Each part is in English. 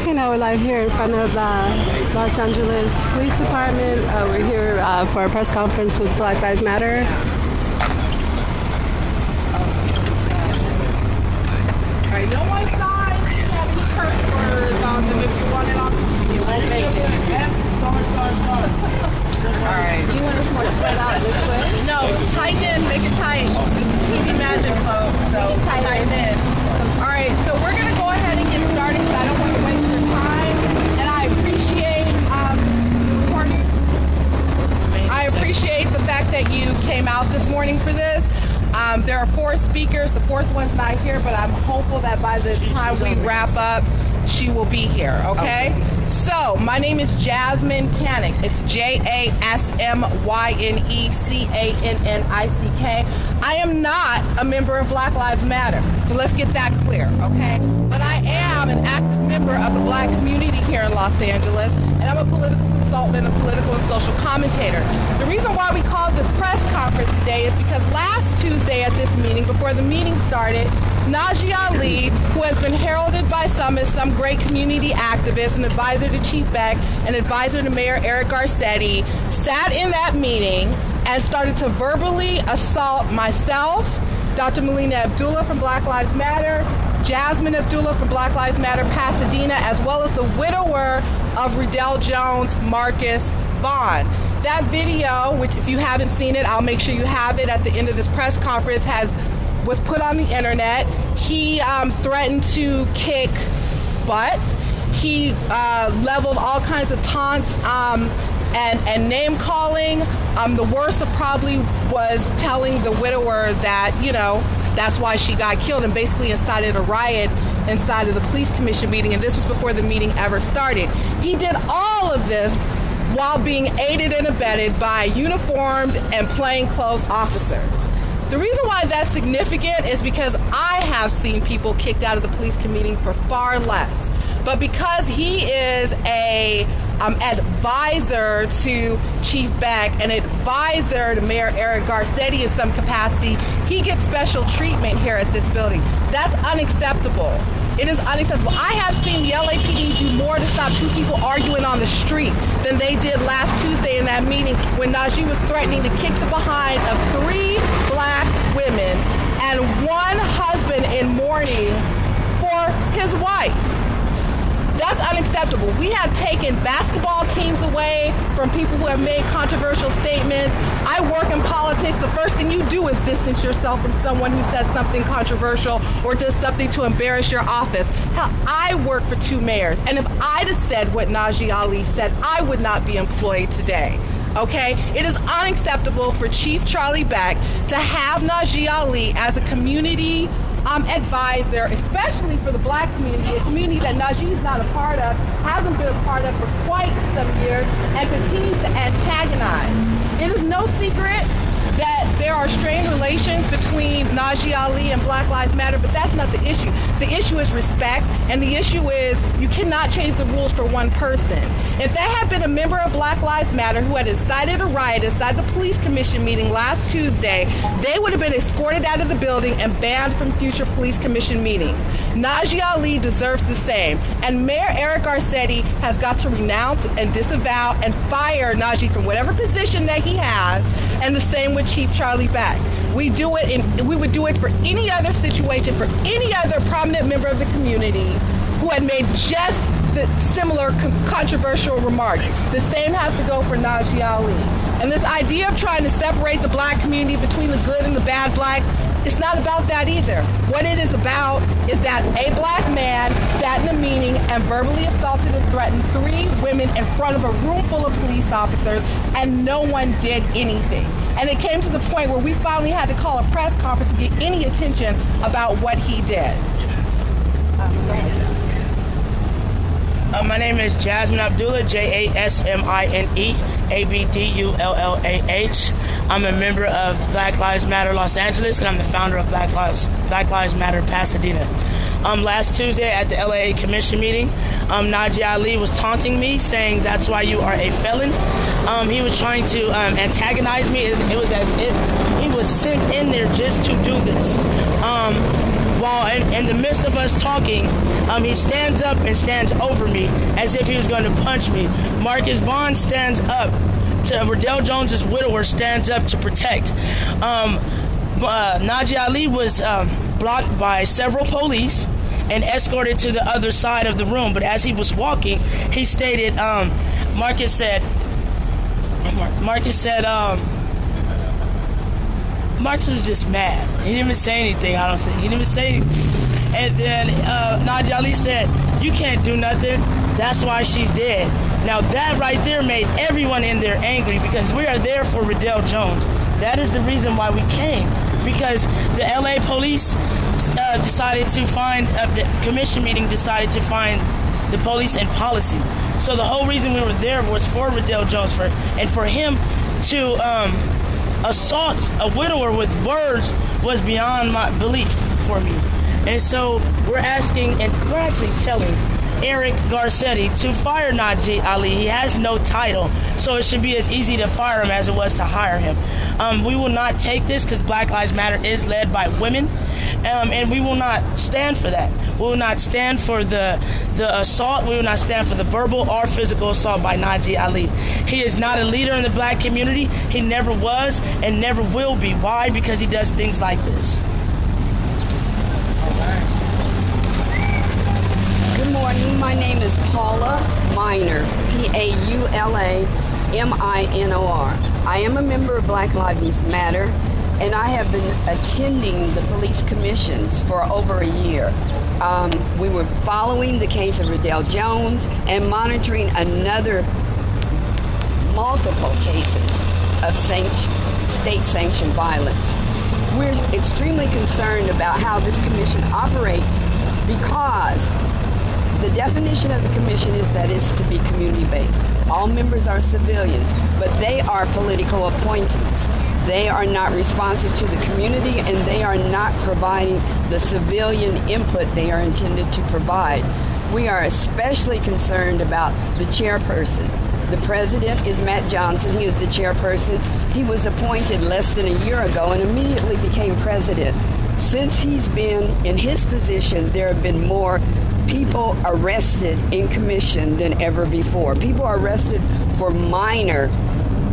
Okay, now we're live here in front of the Los Angeles Police Department. We're here for a press conference with Black Lives Matter. All right, no one signs have any curse words on them. If you want it on, you won't make it. All right. Do you want us more spread out this way? No, tighten in, make it tight. This is TV magic, folks, so tighten in. All right, so we're going to go ahead and get started because I don't want to waste your time. And I appreciate the fact that you came out this morning for this. There are 4 speakers. The 4th one's not here, but I'm hopeful that by the time we wrap up, she will be here, okay? So, my name is Jasmine Canick. It's JasmyneCannick. I am not a member of Black Lives Matter, so let's get that clear, okay? But I am an active member of the Black community here in Los Angeles, and I'm a political consultant, a political and social commentator. The reason why we called this press conference today is because last Tuesday at this meeting, before the meeting started, Nagee Ali, who has been heralded by some as some great community activist, an advisor to Chief Beck, an advisor to Mayor Eric Garcetti, sat in that meeting and started to verbally assault myself, Dr. Melina Abdullah from Black Lives Matter, Jasmine Abdullah from Black Lives Matter Pasadena, as well as the widower of Riddell Jones, Marcus Vaughn. That video, which if you haven't seen it, I'll make sure you have it at the end of this press conference, was put on the internet. He threatened to kick butt. He leveled all kinds of taunts and name calling. The worst of probably was telling the widower that, that's why she got killed, and basically incited a riot inside of the police commission meeting, and this was before the meeting ever started. He did all of this while being aided and abetted by uniformed and plainclothes officers. The reason why that's significant is because I have seen people kicked out of the police committee for far less. But because he is a advisor to Chief Beck, an advisor to Mayor Eric Garcetti in some capacity, he gets special treatment here at this building. That's unacceptable. It is unacceptable. I have seen the LAPD do more to stop 2 people arguing on the street than they did last Tuesday in that meeting when Nagee was threatening to kick the behinds of 3 black women and 1 husband in mourning for his wife. That's unacceptable. We have taken basketball teams away from people who have made controversial statements. I work in politics. The first thing you do is distance yourself from someone who says something controversial or does something to embarrass your office. Hell, I work for 2 mayors, and if I'd have said what Nagee Ali said, I would not be employed today. Okay? It is unacceptable for Chief Charlie Beck to have Nagee Ali as a community advisor, especially for the black community, a community that Nagee's not a part of, hasn't been a part of for quite some years, and continues to antagonize. It is no secret that there are strained relations between Nagee Ali and Black Lives Matter, but that's not the issue. The issue is respect, and the issue is you cannot change the rules for one person. If that had been a member of Black Lives Matter who had incited a riot inside the police commission meeting last Tuesday, they would have been escorted out of the building and banned from future police commission meetings. Nagee Ali deserves the same, and Mayor Eric Garcetti has got to renounce and disavow and fire Nagee from whatever position that he has, and the same with Chief Charlie Beck. We would do it for any other situation, for any other prominent member of the community who had made just the similar controversial remarks. The same has to go for Nagee Ali. And this idea of trying to separate the black community between the good and the bad blacks, it's not about that either. What it is about is that a black man sat in a meeting and verbally assaulted and threatened 3 women in front of a room full of police officers, and no one did anything. And it came to the point where we finally had to call a press conference to get any attention about what he did. My name is Jasmine Abdullah, JasmineAbdullah. I'm a member of Black Lives Matter Los Angeles, and I'm the founder of Black Lives Matter Pasadena. Last Tuesday at the LA Commission meeting, Nagee Ali was taunting me, saying that's why you are a felon. He was trying to antagonize me. It was as if he was sent in there just to do this. While in the midst of us talking, He stands up and stands over me as if he was going to punch me. Marcus Vaughn stands up. Riddell Jones's widower stands up to protect. Nagee Ali was blocked by several police and escorted to the other side of the room. But as he was walking, he stated, Marcus said, Marcus was just mad. He didn't even say anything, I don't think. He didn't even say anything. And then Nagee Ali said, you can't do nothing. That's why she's dead. Now that right there made everyone in there angry because we are there for Riddell Jones. That is the reason why we came. Because the LA police decided to find, the commission meeting decided to find the police and policy. So the whole reason we were there was for Riddell Jones, and for him to assault a widower with words was beyond my belief for me. And so we're asking, and we're actually telling Eric Garcetti to fire Nagee Ali. He has no title, so it should be as easy to fire him as it was to hire him. We will not take this because Black Lives Matter is led by women, and we will not stand for that. We will not stand for the assault. We will not stand for the verbal or physical assault by Nagee Ali. He is not a leader in the black community. He never was and never will be. Why? Because he does things like this. Good morning. My name is Paula Minor, Paulaminor. I am a member of Black Lives Matter, and I have been attending the police commissions for over a year. We were following the case of Riddell Jones and monitoring multiple cases of state-sanctioned violence. We're extremely concerned about how this commission operates because the definition of the commission is that it's to be community-based. All members are civilians, but they are political appointees. They are not responsive to the community, and they are not providing the civilian input they are intended to provide. We are especially concerned about the chairperson. The president is Matt Johnson. He is the chairperson. He was appointed less than a year ago and immediately became president. Since he's been in his position, there have been more people arrested in commission than ever before. People are arrested for minor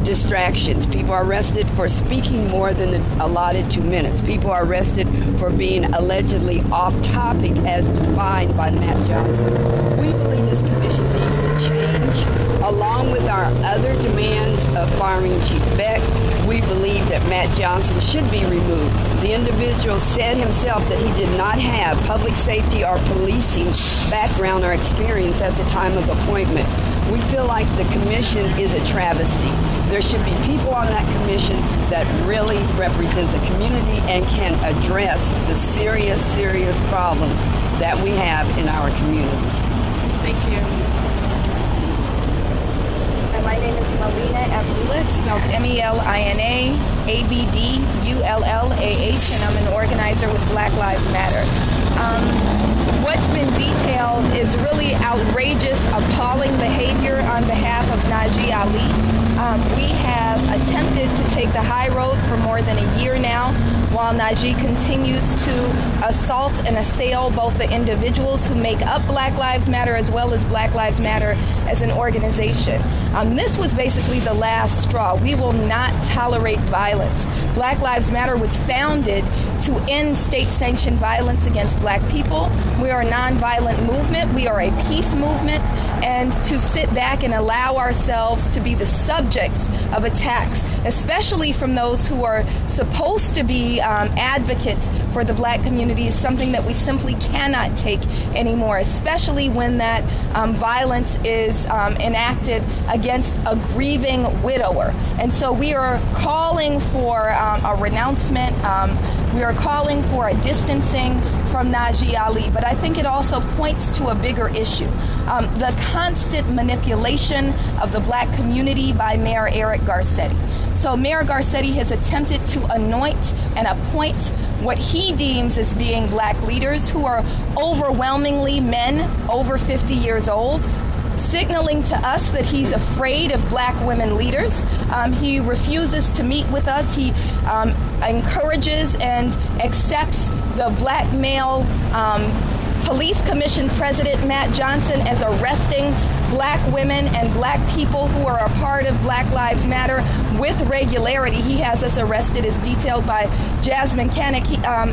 distractions. People are arrested for speaking more than the allotted 2 minutes. People are arrested for being allegedly off topic as defined by Matt Johnson. We believe this commission needs to change. Along with our other demands of firing Chief Beck, we believe that Matt Johnson should be removed. The individual said himself that he did not have public safety or policing background or experience at the time of appointment. We feel like the commission is a travesty. There should be people on that commission that really represent the community and can address the serious problems that we have in our community. Thank you. My name is Melina Abdullah, spelled MELINA-ABDULLAH, and I'm an organizer with Black Lives Matter. What's been detailed is really outrageous, appalling behavior on behalf of Nagee Ali. We have attempted to take the high road for more than a year now, while Nagee continues to assault and assail both the individuals who make up Black Lives Matter as well as Black Lives Matter as an organization. This was basically the last straw. We will not tolerate violence. Black Lives Matter was founded to end state-sanctioned violence against black people. We are a nonviolent movement. We are a peace movement. And to sit back and allow ourselves to be the subjects of attacks, especially from those who are supposed to be advocates for the black community, is something that we simply cannot take anymore, especially when that violence is enacted against a grieving widower. And so we are calling for a renouncement. We are calling for a distancing from Nagee Ali, but I think it also points to a bigger issue. The constant manipulation of the black community by Mayor Eric Garcetti. So Mayor Garcetti has attempted to anoint and appoint what he deems as being black leaders who are overwhelmingly men over 50 years old, signaling to us that he's afraid of black women leaders. He refuses to meet with us. He encourages and accepts the black male Police Commission President Matt Johnson is arresting black women and black people who are a part of Black Lives Matter with regularity. He has us arrested as detailed by Jasmine Kannick,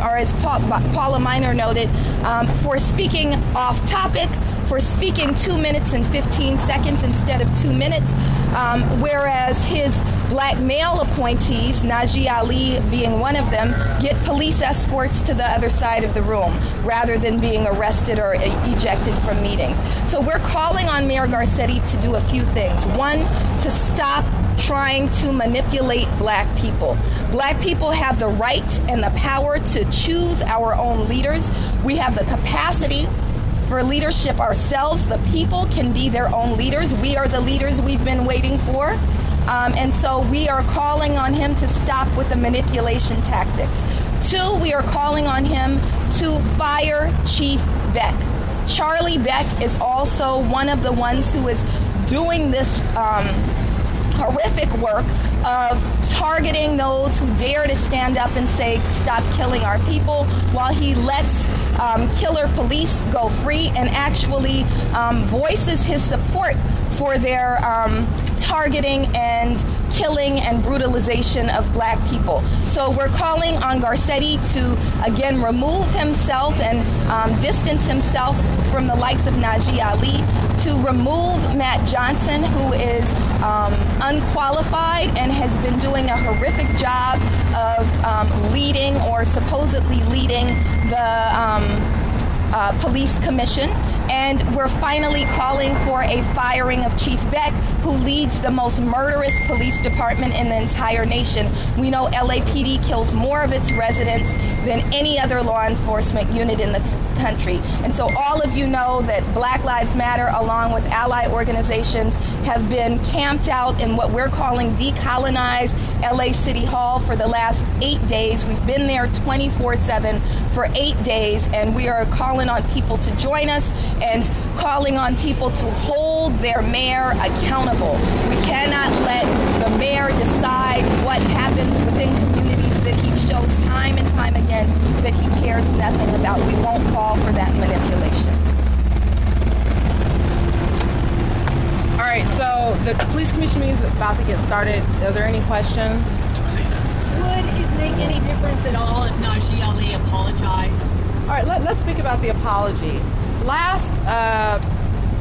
or as Paula Miner noted, for speaking off topic, for speaking 2 minutes and 15 seconds instead of 2 minutes, whereas his black male appointees, Nagee Ali being one of them, get police escorts to the other side of the room rather than being arrested or ejected from meetings. So we're calling on Mayor Garcetti to do a few things. One, to stop trying to manipulate black people. Black people have the right and the power to choose our own leaders. We have the capacity for leadership ourselves. The people can be their own leaders. We are the leaders we've been waiting for. And so we are calling on him to stop with the manipulation tactics. Two, we are calling on him to fire Chief Beck. Charlie Beck is also one of the ones who is doing this horrific work of targeting those who dare to stand up and say, stop killing our people, while he lets killer police go free and actually voices his support for their targeting and killing and brutalization of black people. So we're calling on Garcetti to, again, remove himself and distance himself from the likes of Nagee Ali, to remove Matt Johnson, who is unqualified and has been doing a horrific job of leading or supposedly leading the police commission. And we're finally calling for a firing of Chief Beck, who leads the most murderous police department in the entire nation. We know LAPD kills more of its residents than any other law enforcement unit in the country. And so all of you know that Black Lives Matter, along with ally organizations, have been camped out in what we're calling Decolonize LA City Hall for the last 8 days. We've been there 24/7 for 8 days, and we are calling on people to join us and calling on people to hold their mayor accountable. We cannot let the mayor decide what happens within communities that he shows time and time again that he cares nothing about. We won't fall for that manipulation. All right, so the police commission meeting is about to get started. Are there any questions? Would it make any difference at all if Nagee Ali apologized? All right, let's speak about the apology. Last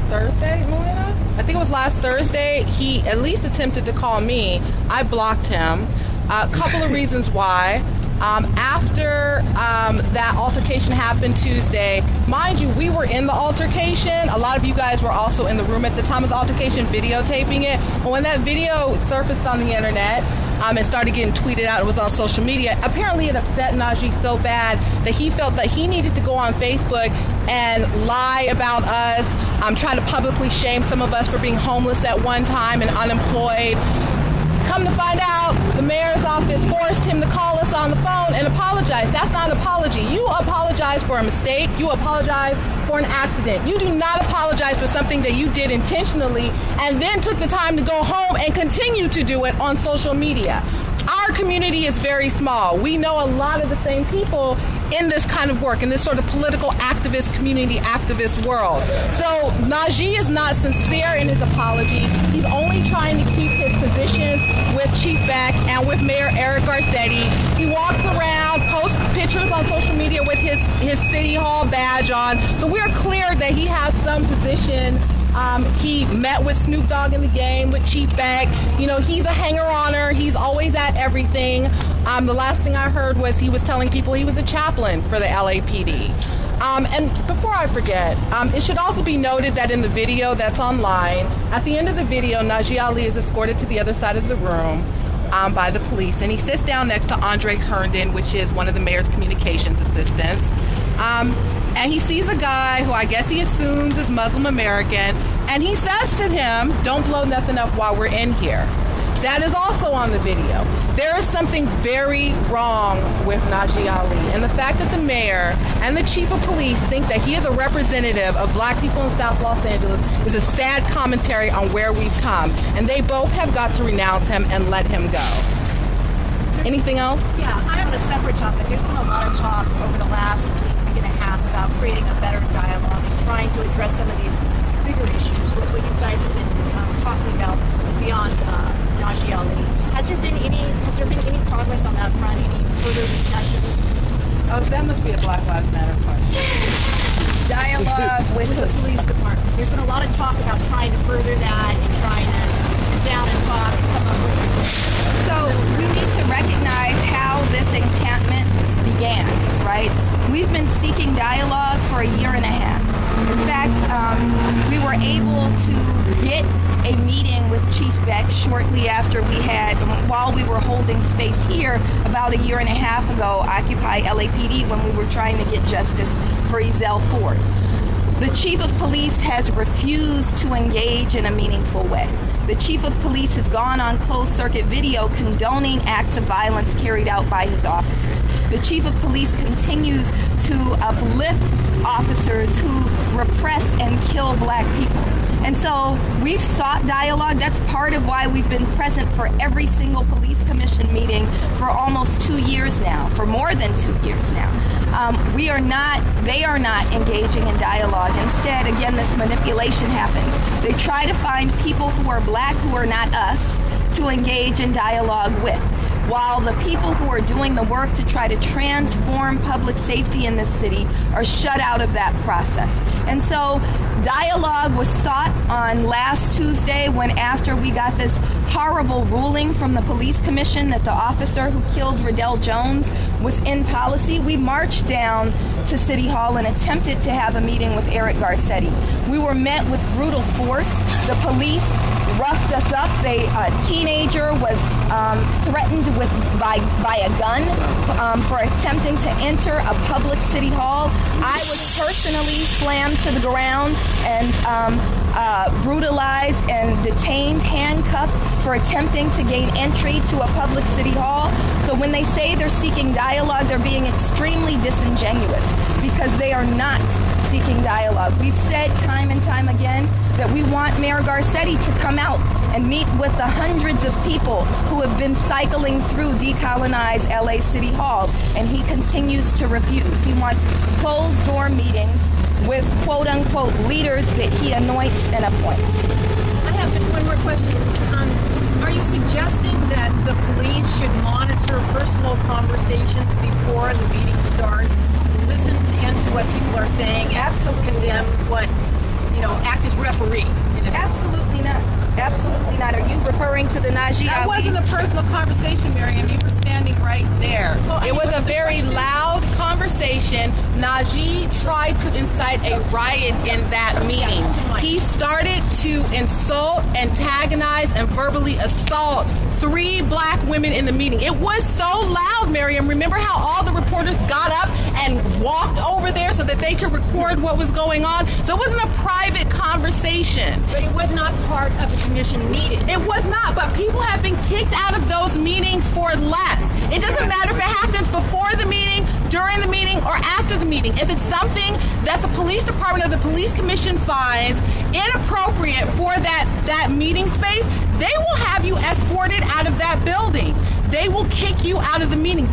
Thursday, Melina? I think it was last Thursday, he at least attempted to call me. I blocked him. A couple of reasons why. After that altercation happened Tuesday, mind you, we were in the altercation. A lot of you guys were also in the room at the time of the altercation videotaping it. But when that video surfaced on the internet, and started getting tweeted out, it was on social media, apparently it upset Nagee so bad that he felt that he needed to go on Facebook and lie about us, try to publicly shame some of us for being homeless at one time and unemployed. Come to find out, the mayor's office forced him to call us on the phone and apologize. That's not an apology. You apologize for a mistake. You apologize for an accident. You do not apologize for something that you did intentionally and then took the time to go home and continue to do it on social media. Our community is very small. We know a lot of the same people in this kind of work, in this sort of political activist, community activist world. So Nagee is not sincere in his apology. He's only trying to keep his positions with Chief Beck and with Mayor Eric Garcetti. He walks around, posts pictures on social media with his City Hall badge on. So we're clear that he has some position. He met with Snoop Dogg in the game, with Chief Beck. You know, he's a hanger-oner. He's always at everything. The last thing I heard was he was telling people he was a chaplain for the LAPD. And before I forget, it should also be noted that in the video that's online, at the end of the video, Nagee Ali is escorted to the other side of the room by the police, and he sits down next to Andre Herndon, which is one of the mayor's communications assistants. And he sees a guy who I guess he assumes is Muslim American, and he says to him, "Don't blow nothing up while we're in here." That is also on the video. There is something very wrong with Nagee Ali, and the fact that the mayor and the chief of police think that he is a representative of black people in South Los Angeles is a sad commentary on where we've come, and they both have got to renounce him and let him go. Anything else? Yeah, I have a separate topic. There's been a lot of talk over the last week and a half path about creating a better dialogue and trying to address some of these bigger issues, what you guys have been talking about beyond Nagee Ali. Has there been any progress on that front? Any further discussions? Oh, that must be a Black Lives Matter part. Dialogue with The police department. There's been a lot of talk about trying to further that and trying to sit down and talk and come up with. So we need to recognize how this encampment began, right? We've been seeking dialogue for a year and a half. In fact, we were able to get a meeting with Chief Beck shortly after while we were holding space here about a year and a half ago, Occupy LAPD, when we were trying to get justice for Ezell Ford. The Chief of Police has refused to engage in a meaningful way. The Chief of Police has gone on closed circuit video condoning acts of violence carried out by his officers. The Chief of Police continues to uplift officers who repress and kill black people. And so we've sought dialogue. That's part of why we've been present for every single police commission meeting for almost 2 years now, for more than 2 years now. They are not engaging in dialogue. Instead, again, this manipulation happens. They try to find people who are black, who are not us, to engage in dialogue with, while the people who are doing the work to try to transform public safety in this city are shut out of that process. And so dialogue was sought on last Tuesday when, after we got this horrible ruling from the police commission that the officer who killed Riddell Jones was in policy, we marched down to City Hall and attempted to have a meeting with Eric Garcetti. We were met with brutal force. The police roughed us up. A teenager was threatened by a gun for attempting to enter a public city hall. I was personally slammed to the ground and brutalized and detained, handcuffed for attempting to gain entry to a public city hall. So when they say they're seeking dialogue, they're being extremely disingenuous because they are not seeking dialogue. We've said time and time again that we want Mayor Garcetti to come out and meet with the hundreds of people who have been cycling through decolonized LA City Hall, and he continues to refuse. He wants closed-door meetings with quote-unquote leaders that he anoints and appoints. I have just one more question. Are you suggesting that the police should monitor personal conversations before the meeting starts, listen to what people are saying, absolutely condemn what, act as referee? Absolutely not. Absolutely not. Are you referring to the Nagee Ali? That wasn't a personal conversation, Miriam. You were standing right there. Well, it was a very loud conversation. Nagee tried to incite a riot in that meeting. He started to insult, antagonize, and verbally assault 3 black women in the meeting. It was so loud, Miriam. Remember how all the reporters got up and walked over there so that they could record what was going on? So it wasn't a private conversation. But it was not part of the commission meeting. It was not, but people have been kicked out of those meetings for less. It doesn't matter if it happens before the meeting, during the meeting, or after the meeting. If it's something that the police department or the police commission finds inappropriate for that meeting space, they will have you escorted out of that building. They will kick you out of the meeting.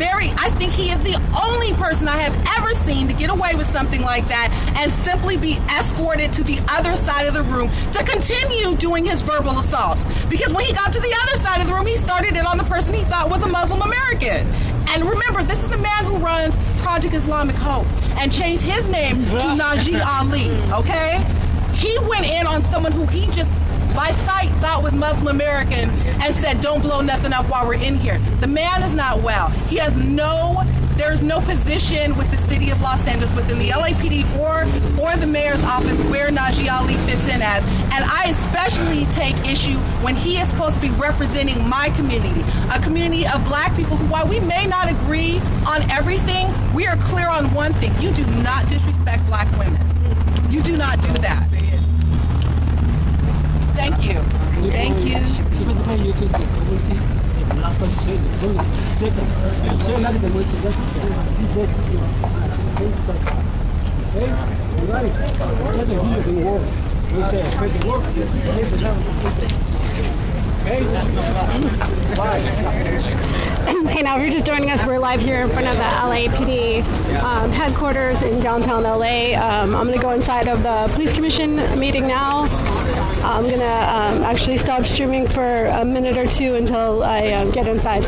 I think he is the only person I have ever seen to get away with something like that and simply be escorted to the other side of the room to continue doing his verbal assault. Because when he got to the other side of the room, he started it on the person he thought was a Muslim American. And remember, this is the man who runs Project Islamic Hope and changed his name to Nagee Ali, okay? He went in on someone who he just by sight thought was Muslim American and said, don't blow nothing up while we're in here. The man is not well. There's no position with the city of Los Angeles within the LAPD or the mayor's office where Nagee Ali fits in as. And I especially take issue when he is supposed to be representing my community, a community of black people who, while we may not agree on everything, we are clear on one thing. You do not disrespect black women. You do not do that. Thank you. Thank you. Hey, now if you're just joining us, we're live here in front of the LAPD headquarters in downtown LA. I'm going to go inside of the police commission meeting now. I'm going to actually stop streaming for a minute or two until I get inside.